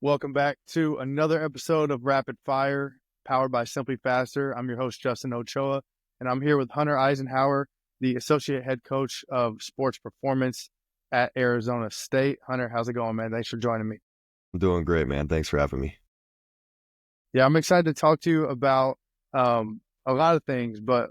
Welcome back to another episode of Rapid Fire, powered by SimpliFaster. I'm your host, Justin Ochoa, and I'm here with Hunter Eisenhower, the Associate Head Coach of Sports Performance at Arizona State. Hunter, how's it going, man? Thanks for joining me. I'm doing great, man. Thanks for having me. Yeah, I'm excited to talk to you about a lot of things, but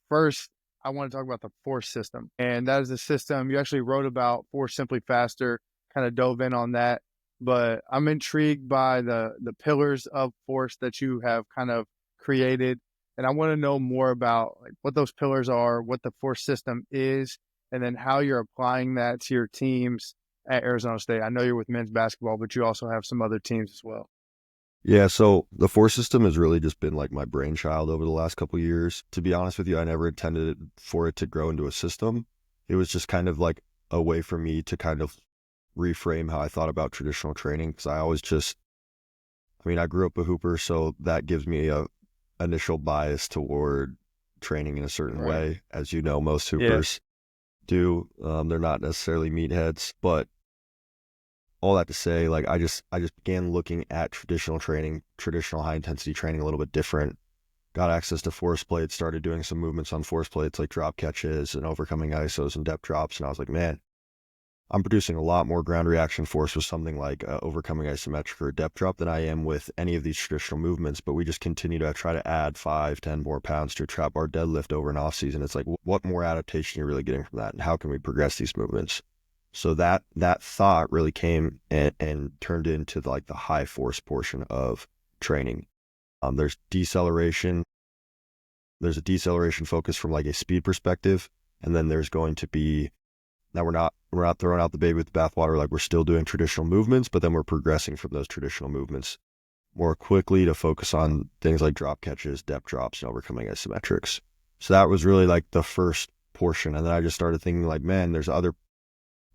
first, I want to talk about the FORCE system, and that is the system you actually wrote about for SimpliFaster, kind of dove in on that. But I'm intrigued by the pillars of FORCE that you have kind of created, and I want to know more about like what those pillars are, what the FORCE system is, and then how you're applying that to your teams at Arizona State. I know you're with men's basketball, but you also have some other teams as well. Yeah, so the FORCE system has really just been like my brainchild over the last couple of years. To be honest with you, I never intended for it to grow into a system. It was just kind of like a way for me to kind of reframe how I thought about traditional training because I grew up a hooper, so that gives me a initial bias toward training in a certain Right. way. As you know, most Yeah. hoopers do. They're not necessarily meatheads, but all that to say, like I just began looking at traditional training, traditional high intensity training a little bit different. Got access to force plates, started doing some movements on force plates like drop catches and overcoming ISOs and depth drops. And I was like, man, I'm producing a lot more ground reaction force with something like overcoming isometric or depth drop than I am with any of these traditional movements. But we just continue to try to add 5, 10 more pounds to a trap bar deadlift over an off season. It's like, what more adaptation are you really getting from that? And how can we progress these movements? So that thought really came and turned into like the high force portion of training. There's deceleration. There's a deceleration focus from like a speed perspective, and then there's going to be now we're not throwing out the baby with the bathwater. Like we're still doing traditional movements, but then we're progressing from those traditional movements more quickly to focus on things like drop catches, depth drops, and overcoming isometrics. So that was really like the first portion, and then I just started thinking like, man, there's other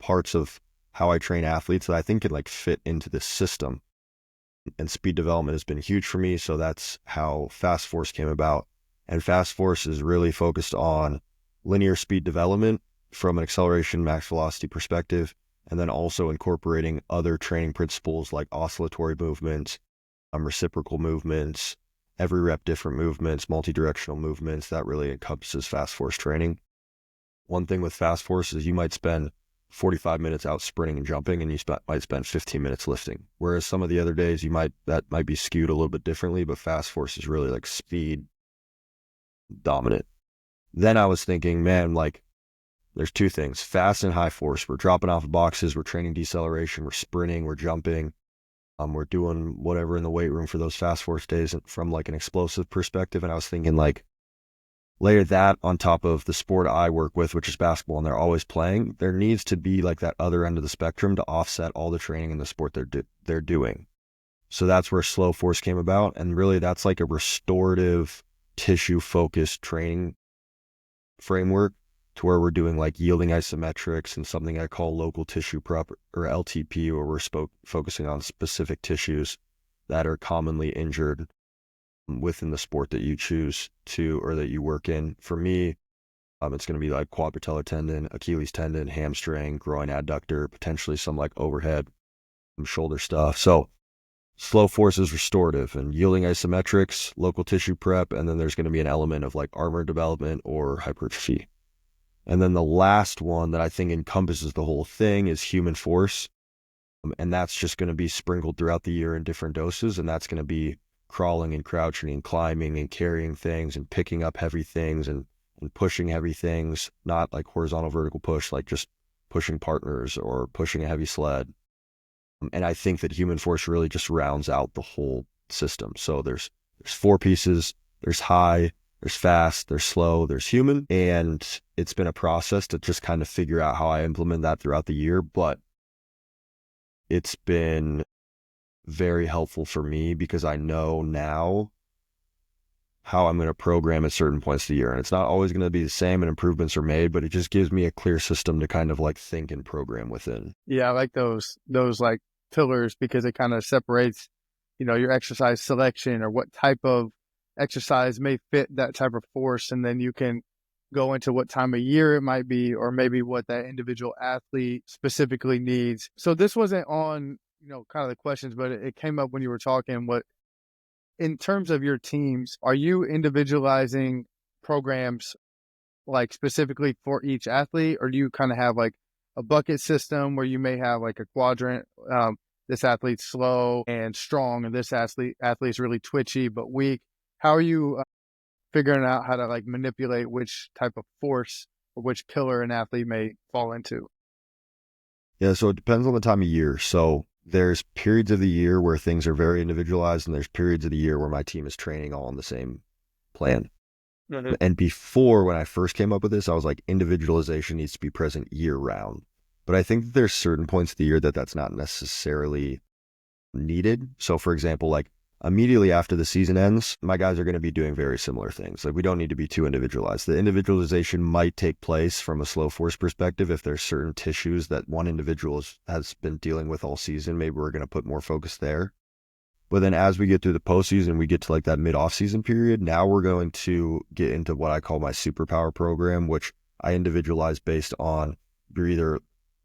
parts of how I train athletes that I think can like fit into this system. And speed development has been huge for me. So that's how Fast Force came about. And Fast Force is really focused on linear speed development from an acceleration max velocity perspective, and then also incorporating other training principles like oscillatory movements, reciprocal movements, every rep different movements, multi-directional movements. That really encompasses Fast Force training. One thing with Fast Force is you might spend 45 minutes out sprinting and jumping, and you might spend 15 minutes lifting. Whereas some of the other days that might be skewed a little bit differently, but Fast Force is really like speed dominant. Then I was thinking, man, like there's two things, fast and high force. We're dropping off of boxes, we're training deceleration, we're sprinting, we're jumping, we're doing whatever in the weight room for those Fast Force days from like an explosive perspective. And I was thinking like, layer that on top of the sport I work with, which is basketball, and they're always playing, there needs to be like that other end of the spectrum to offset all the training in the sport they're doing. So that's where slow force came about. And really that's like a restorative tissue focused training framework to where we're doing like yielding isometrics and something I call local tissue prep or LTP, where we're focusing on specific tissues that are commonly injured within the sport that you choose to or that you work in. For me, it's going to be like quadripatellar tendon, Achilles tendon, hamstring, groin adductor, potentially some like overhead shoulder stuff. So slow force is restorative and yielding isometrics, local tissue prep, and then there's going to be an element of like armor development or hypertrophy. And then the last one that I think encompasses the whole thing is human force. And that's just going to be sprinkled throughout the year in different doses. And that's going to be crawling and crouching and climbing and carrying things and picking up heavy things and pushing heavy things, not like horizontal vertical push, like just pushing partners or pushing a heavy sled. And I think that human force really just rounds out the whole system. So there's four pieces. There's high, there's fast, there's slow, there's human. And it's been a process to just kind of figure out how I implement that throughout the year. But it's been very helpful for me because I know now how I'm going to program at certain points of the year. And it's not always going to be the same and improvements are made, but it just gives me a clear system to kind of like think and program within. Yeah, I like those like pillars because it kind of separates, your exercise selection or what type of exercise may fit that type of force, and then you can go into what time of year it might be, or maybe what that individual athlete specifically needs. So this wasn't on kind of the questions, but it came up when you were talking. What in terms of your teams, are you individualizing programs like specifically for each athlete, or do you kind of have like a bucket system where you may have like a quadrant? This athlete's slow and strong, and this athlete's really twitchy but weak. How are you figuring out how to like manipulate which type of force or which pillar an athlete may fall into? Yeah, so it depends on the time of year. So there's periods of the year where things are very individualized, and there's periods of the year where my team is training all on the same plan. Mhm. And before, when I first came up with this, I was like, individualization needs to be present year round. But I think that there's certain points of the year that that's not necessarily needed. So for example, like immediately after the season ends, my guys are going to be doing very similar things. Like we don't need to be too individualized. The individualization might take place from a slow force perspective if there's certain tissues that one individual has been dealing with all season. Maybe we're going to put more focus there. But then as we get through the postseason, we get to like that mid-off-season period. Now we're going to get into what I call my superpower program, which I individualize based on you're either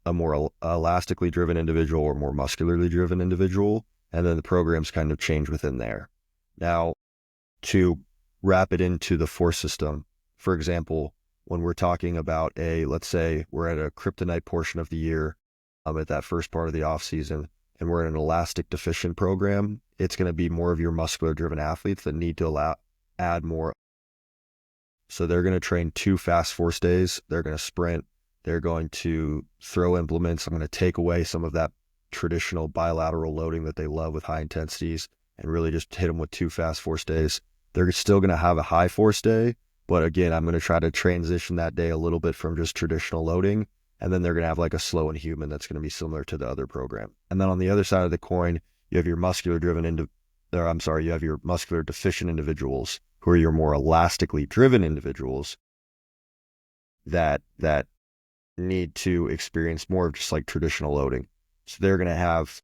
a more elastically driven individual or more muscularly driven individual. And then the programs kind of change within there. Now, to wrap it into the force system, for example, when we're talking about let's say we're at a kryptonite portion of the year, at that first part of the off season, and we're in an elastic deficient program, it's going to be more of your muscular driven athletes that need to add more. So they're going to train 2 fast force days. They're going to sprint. They're going to throw implements. I'm going to take away some of that traditional bilateral loading that they love with high intensities and really just hit them with 2 fast force days. They're still going to have a high force day, but again, I'm going to try to transition that day a little bit from just traditional loading. And then they're going to have like a slow and human that's going to be similar to the other program. And then on the other side of the coin, you have your you have your muscular deficient individuals who are your more elastically driven individuals that need to experience more of just like traditional loading. So they're going to have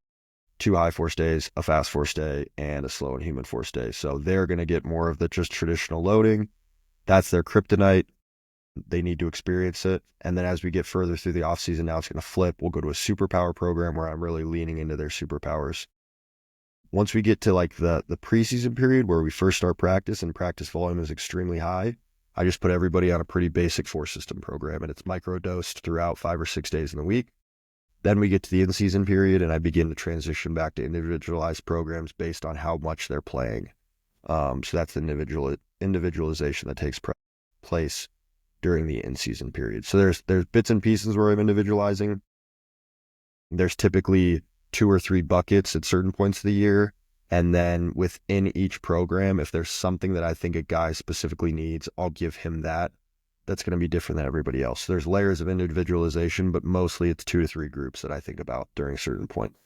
2 high force days, a fast force day, and a slow and human force day. So they're going to get more of the just traditional loading. That's their kryptonite. They need to experience it. And then as we get further through the off season, now it's going to flip. We'll go to a superpower program where I'm really leaning into their superpowers. Once we get to like the preseason period where we first start practice and practice volume is extremely high, I just put everybody on a pretty basic force system program, and it's micro-dosed throughout 5 or 6 days in the week. Then we get to the in-season period, and I begin to transition back to individualized programs based on how much they're playing. So that's the individualization that takes place during the in-season period. So there's bits and pieces where I'm individualizing. There's typically 2 or 3 buckets at certain points of the year. And then within each program, if there's something that I think a guy specifically needs, I'll give him that. That's going to be different than everybody else. There's layers of individualization, but mostly it's 2 to 3 groups that I think about during a certain point.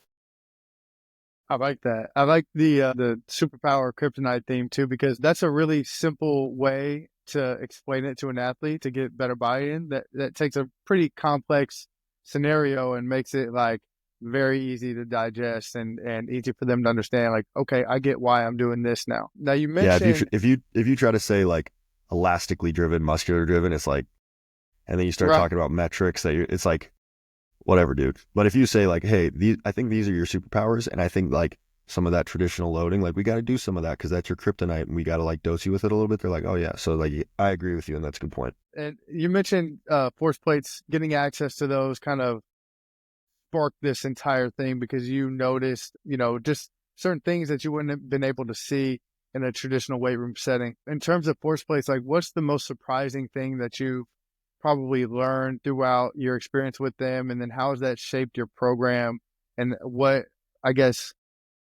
I like that. I like the superpower kryptonite theme too, because that's a really simple way to explain it to an athlete to get better buy-in. That takes a pretty complex scenario and makes it like very easy to digest and easy for them to understand. Like, okay, I get why I'm doing this now. Now you Yeah, mentioned, if you try to say like elastically driven, muscular driven, it's like, and then you start right, talking about metrics it's like, whatever, dude. But if you say like, hey, I think these are your superpowers, and I think like some of that traditional loading, like we got to do some of that because that's your kryptonite, and we got to like dose you with it a little bit. They're like, oh yeah, so like I agree with you, and that's a good point. and you mentioned force plates, getting access to those kind of sparked this entire thing because you noticed, just certain things that you wouldn't have been able to see in a traditional weight room setting. In terms of force plates, like what's the most surprising thing that you probably learned throughout your experience with them? And then how has that shaped your program? And I guess,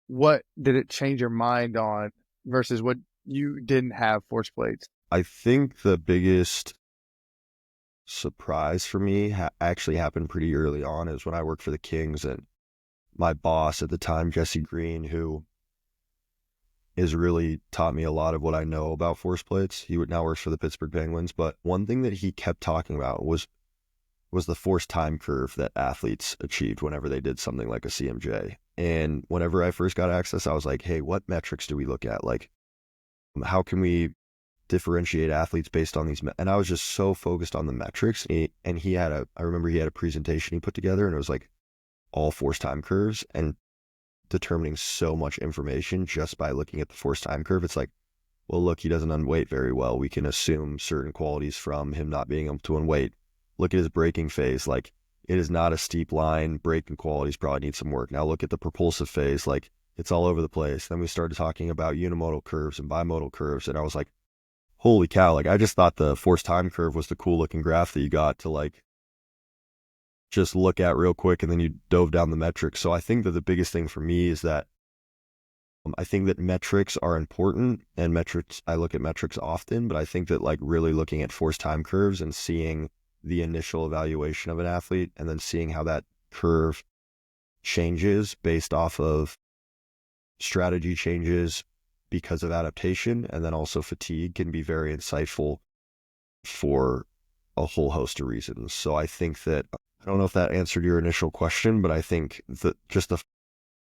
what did it change your mind on versus what you didn't have force plates? I think the biggest surprise for me actually happened pretty early on. Is when I worked for the Kings, and my boss at the time, Jesse Green, who has really taught me a lot of what I know about force plates. He now works for the Pittsburgh Penguins, but one thing that he kept talking about was the force time curve that athletes achieved whenever they did something like a CMJ. And whenever I first got access, I was like, hey, what metrics do we look at? Like, how can we differentiate athletes based on these? And I was just so focused on the metrics. And I remember he had a presentation he put together, and it was like all force time curves. And determining so much information just by looking at the force time curve. It's like, well, look, he doesn't unweight very well. We can assume certain qualities from him not being able to unweight. Look at his braking phase. Like, it is not a steep line. Braking qualities probably need some work. Now look at the propulsive phase. Like, it's all over the place. Then we started talking about unimodal curves and bimodal curves. And I was like, holy cow. Like, I just thought the force time curve was the cool looking graph that you got to like just look at real quick. And then you dove down the metrics. So I think that the biggest thing for me is that I think that metrics are important, and metrics, I look at metrics often, but I think that like really looking at force time curves and seeing the initial evaluation of an athlete and then seeing how that curve changes based off of strategy changes because of adaptation and then also fatigue can be very insightful for a whole host of reasons. So I think that, I don't know if that answered your initial question, but I think that just the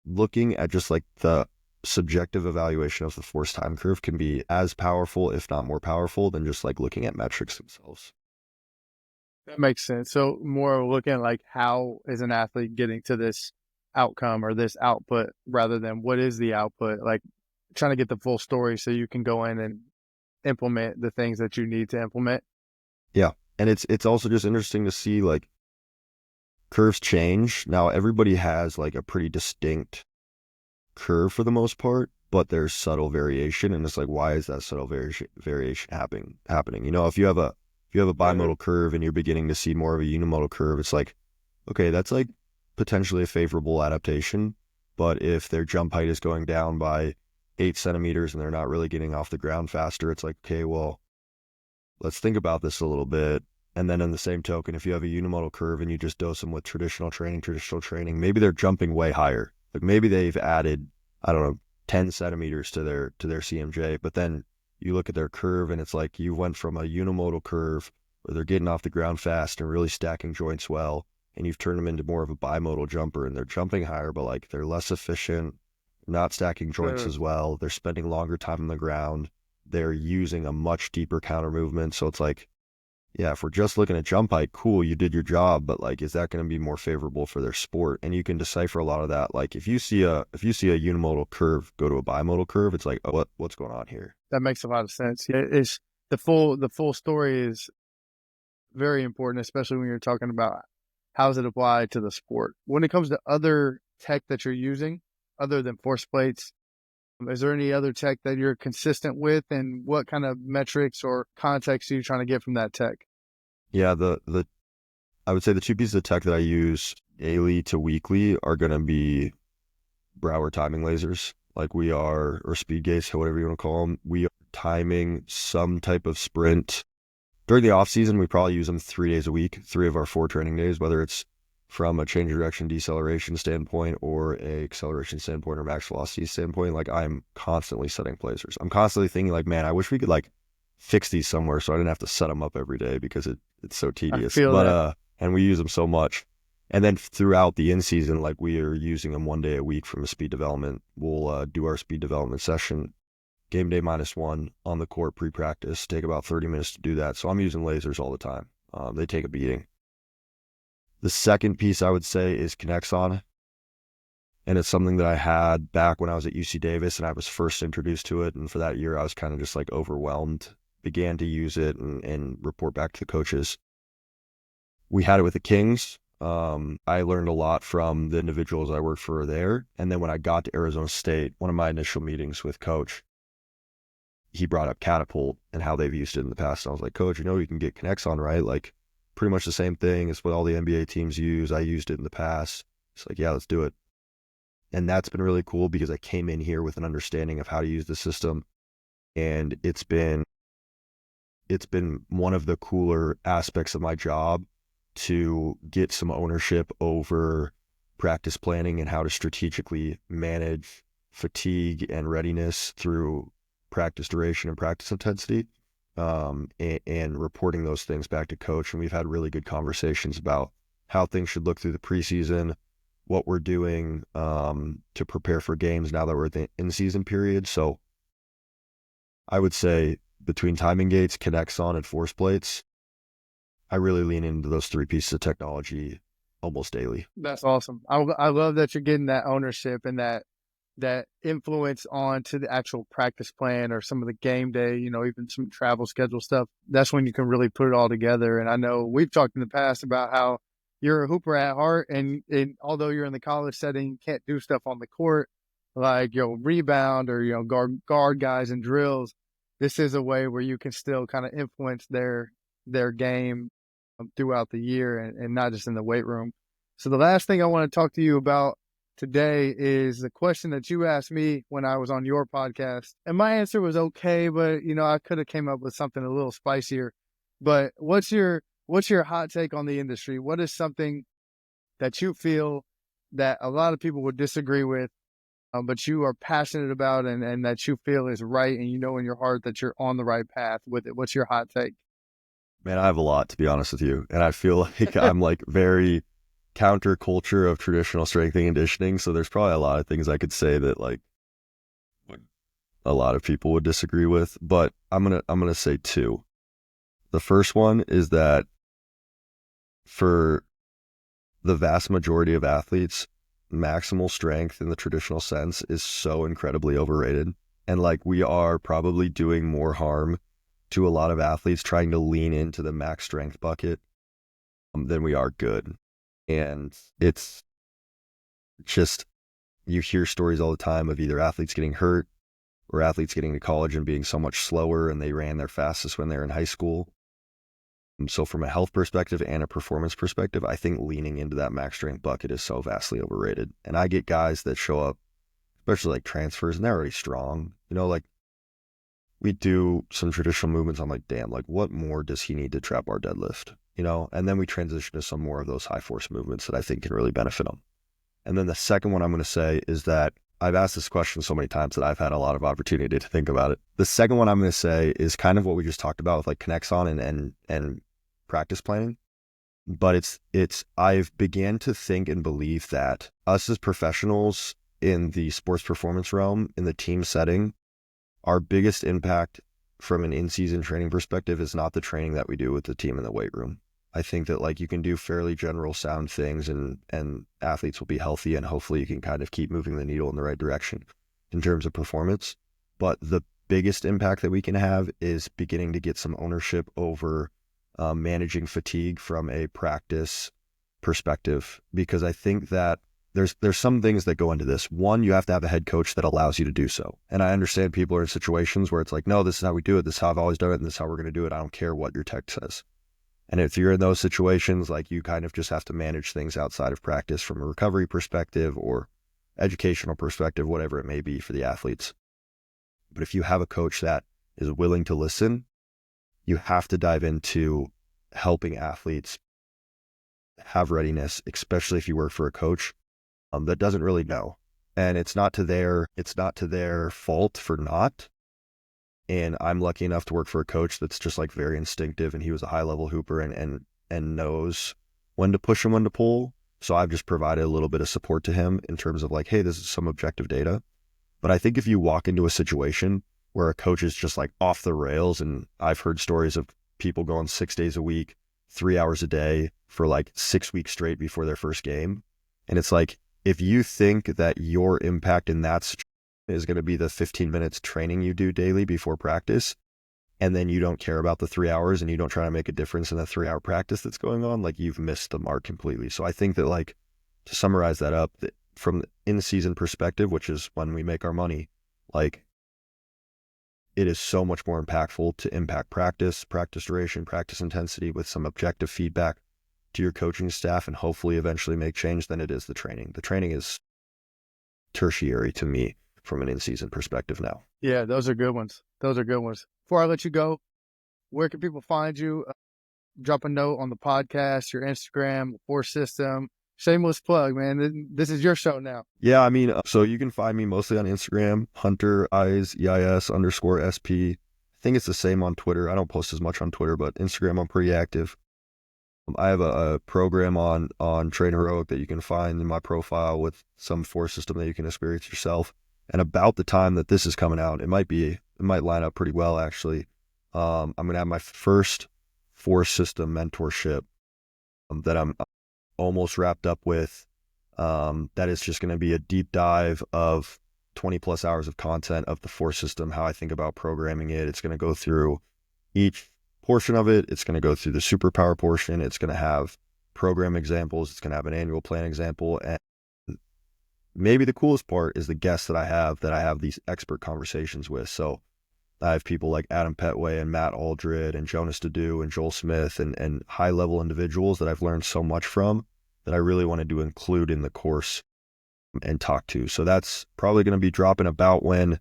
looking at just like the subjective evaluation of the force time curve can be as powerful, if not more powerful, than just like looking at metrics themselves. That makes sense. So more looking at like how is an athlete getting to this outcome or this output rather than what is the output, like trying to get the full story so you can go in and implement the things that you need to implement. Yeah. And it's also just interesting to see like curves change. Now everybody has like a pretty distinct curve for the most part, but there's subtle variation. And it's like, why is that subtle variation happening? You know, if you have a bimodal curve and you're beginning to see more of a unimodal curve, it's like, okay, that's like potentially a favorable adaptation. But if their jump height is going down by 8 centimeters and they're not really getting off the ground faster, it's like, okay, well, let's think about this a little bit. And then in the same token, if you have a unimodal curve and you just dose them with traditional training, maybe they're jumping way higher. Like maybe they've added, I don't know, 10 centimeters to their CMJ, but then you look at their curve and it's like you went from a unimodal curve where they're getting off the ground fast and really stacking joints well, and you've turned them into more of a bimodal jumper and they're jumping higher, but like they're less efficient, not stacking joints as well. They're spending longer time on the ground. They're using a much deeper counter movement. So it's like, yeah, if we're just looking at jump height, cool, you did your job, but like, is that going to be more favorable for their sport? And you can decipher a lot of that. Like if you see a unimodal curve go to a bimodal curve, it's like, oh, what's going on here? That makes a lot of sense. Yeah, it's the full story is very important, especially when you're talking about how does it apply to the sport. When it comes to other tech that you're using, other than force plates, is there any other tech that you're consistent with, and what kind of metrics or context are you trying to get from that tech? Yeah, the I would say the two pieces of tech that I use daily to weekly are going to be Brower timing lasers, like we are, or speed gates, whatever you want to call them. We are timing some type of sprint during the off season. We probably use them 3 days a week, 3 of our 4 training days, whether it's from a change of direction deceleration standpoint or a acceleration standpoint or max velocity standpoint. Like I'm constantly setting lasers. I'm constantly thinking like, man, I wish we could like fix these somewhere so I didn't have to set them up every day because it's so tedious. I feel that. And we use them so much. And then throughout the in season, like we are using them 1 day a week from a speed development. We'll do our speed development session, game day -1 on the court pre-practice, take about 30 minutes to do that. So I'm using lasers all the time. They take a beating. The second piece I would say is Kinexon. And it's something that I had back when I was at UC Davis and I was first introduced to it. And for that year, I was kind of just like overwhelmed, began to use it and report back to the coaches. We had it with the Kings. I learned a lot from the individuals I worked for there. And then when I got to Arizona State, one of my initial meetings with Coach, he brought up Catapult and how they've used it in the past. And I was like, Coach, you know, you can get Kinexon, right? Like pretty much the same thing. It's what all the NBA teams use. I used it in the past. It's like, yeah, let's do it. And that's been really cool because I came in here with an understanding of how to use the system. And it's been one of the cooler aspects of my job to get some ownership over practice planning and how to strategically manage fatigue and readiness through practice duration and practice intensity, and reporting those things back to Coach. And we've had really good conversations about how things should look through the preseason, what we're doing to prepare for games now that we're at the in-season period. So I would say between timing gates, Kinexon, and force plates, I really lean into those 3 pieces of technology almost daily. That's awesome. I love that you're getting that ownership and that that influence onto the actual practice plan or some of the game day, even some travel schedule stuff, that's when you can really put it all together. And I know we've talked in the past about how you're a hooper at heart, and although you're in the college setting, you can't do stuff on the court like rebound or guard guys in drills. This is a way where you can still kind of influence their game throughout the year, and not just in the weight room. So the last thing I want to talk to you about today is the question that you asked me when I was on your podcast. And my answer was okay, but I could have came up with something a little spicier. But what's your hot take on the industry? What is something that you feel that a lot of people would disagree with, but you are passionate about, and that you feel is right, and in your heart that you're on the right path with it? What's your hot take? Man, I have a lot, to be honest with you. And I feel like I'm like very counterculture of traditional strength and conditioning. So there's probably a lot of things I could say that like a lot of people would disagree with, but I'm gonna say two. The first one is that for the vast majority of athletes, maximal strength in the traditional sense is so incredibly overrated. And like we are probably doing more harm to a lot of athletes trying to lean into the max strength bucket than we are good. And it's just, you hear stories all the time of either athletes getting hurt or athletes getting to college and being so much slower and they ran their fastest when they were in high school. So from a health perspective and a performance perspective, I think leaning into that max strength bucket is so vastly overrated. And I get guys that show up, especially like transfers, and they're already strong. Like we do some traditional movements. I'm like, damn, like what more does he need to trap bar deadlift? And then we transition to some more of those high force movements that I think can really benefit them. And then the second one I'm going to say is that I've asked this question so many times that I've had a lot of opportunity to think about it. The second one I'm going to say is kind of what we just talked about with like Connexon and practice planning. But I've began to think and believe that us as professionals in the sports performance realm, in the team setting, our biggest impact from an in-season training perspective is not the training that we do with the team in the weight room. I think that like you can do fairly general sound things and athletes will be healthy, and hopefully you can kind of keep moving the needle in the right direction in terms of performance. But the biggest impact that we can have is beginning to get some ownership over managing fatigue from a practice perspective, because I think that there's some things that go into this. One, you have to have a head coach that allows you to do so. And I understand people are in situations where it's like, no, this is how we do it. This is how I've always done it. And this is how we're going to do it. I don't care what your tech says. And if you're in those situations, like you kind of just have to manage things outside of practice from a recovery perspective or educational perspective, whatever it may be for the athletes. But if you have a coach that is willing to listen, you have to dive into helping athletes have readiness, especially if you work for a coach that doesn't really know. And it's not to their fault for not. And I'm lucky enough to work for a coach that's just like very instinctive, and he was a high level hooper and knows when to push and when to pull. So I've just provided a little bit of support to him in terms of like, hey, this is some objective data. But I think if you walk into a situation where a coach is just like off the rails, and I've heard stories of people going 6 days a week, 3 hours a day for like 6 weeks straight before their first game. And it's like, if you think that your impact in that is going to be the 15 minutes training you do daily before practice, and then you don't care about the 3 hours and you don't try to make a difference in the 3 hour practice that's going on, like you've missed the mark completely. So I think that, like, to summarize that up, that from the in-season perspective, which is when we make our money, like it is so much more impactful to impact practice duration, practice intensity with some objective feedback to your coaching staff, and hopefully eventually make change than it is the training. The training is tertiary to me from an in-season perspective now. Yeah, those are good ones. Before I let you go, where can people find you? Drop a note on the podcast, your Instagram, the Force System. Shameless plug, man. This is your show now. Yeah, I mean, so you can find me mostly on Instagram, Hunter EIS_SP. I think it's the same on Twitter. I don't post as much on Twitter, but Instagram I'm pretty active. I have a program on Train Heroic that you can find in my profile with some Force System that you can experience yourself. And about the time that this is coming out, it might line up pretty well, actually. I'm going to have my first Force System mentorship that I'm almost wrapped up with. That is just going to be a deep dive of 20 plus hours of content of the force system, how I think about programming it. It's going to go through each portion of it. It's going to go through the superpower portion. It's going to have program examples. It's going to have an annual plan example. And maybe the coolest part is the guests that I have these expert conversations with. So I have people like Adam Petway and Matt Aldred and Jonas Dedu and Joel Smith and high level individuals that I've learned so much from that I really wanted to include in the course and talk to. So that's probably going to be dropping about when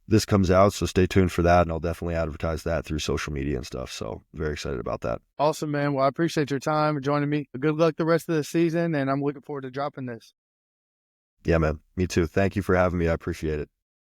this comes out. So stay tuned for that. And I'll definitely advertise that through social media and stuff. So very excited about that. Awesome, man. Well, I appreciate your time and joining me. Good luck the rest of the season. And I'm looking forward to dropping this. Yeah, man. Me too. Thank you for having me. I appreciate it.